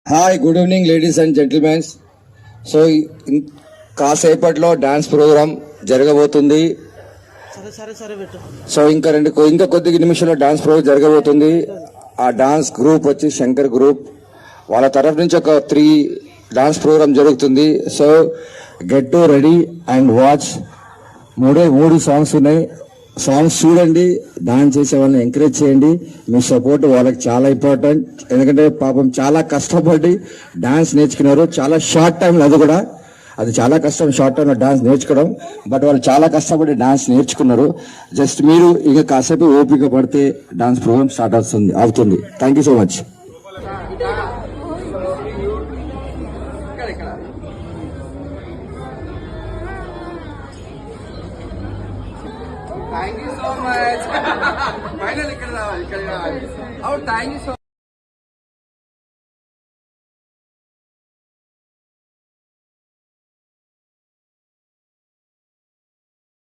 Hi, good evening ladies and gentlemen's. So కాసేపట్లో dance programme జరగబోతుంది. So ఇంకా కొద్ది నిమిషాల్లో డాన్స్ ప్రోగ్రామ్ జరగబోతుంది. ఆ డాన్స్ గ్రూప్ వచ్చి శంకర్ గ్రూప్. వాళ్ళ తరఫు నుంచి ఒక 3 డాన్స్ ప్రోగ్రామ్ జరుగుతుంది. So get to ready and watch. మూడు సాంగ్స్ ఉన్నాయి. సాంగ్స్ చూడండి, డాన్స్ చేసే వాళ్ళని ఎంకరేజ్ చేయండి. మీ సపోర్ట్ వాళ్ళకి చాలా ఇంపార్టెంట్. ఎందుకంటే పాపం చాలా కష్టపడి డాన్స్ నేర్చుకున్నారు. చాలా షార్ట్ టైంలో అది చాలా కష్టం షార్ట్ టైంలో డాన్స్ నేర్చుకోవడం. బట్ వాళ్ళు చాలా కష్టపడి డాన్స్ నేర్చుకున్నారు. జస్ట్ మీరు ఇక కాసేపు ఓపిక పడితే డాన్స్ ప్రోగ్రామ్ స్టార్ట్ అవుతుంది. Thank you so much. Thank you so much. Finally, ఇక్కడ రావాలి. Thank you so much.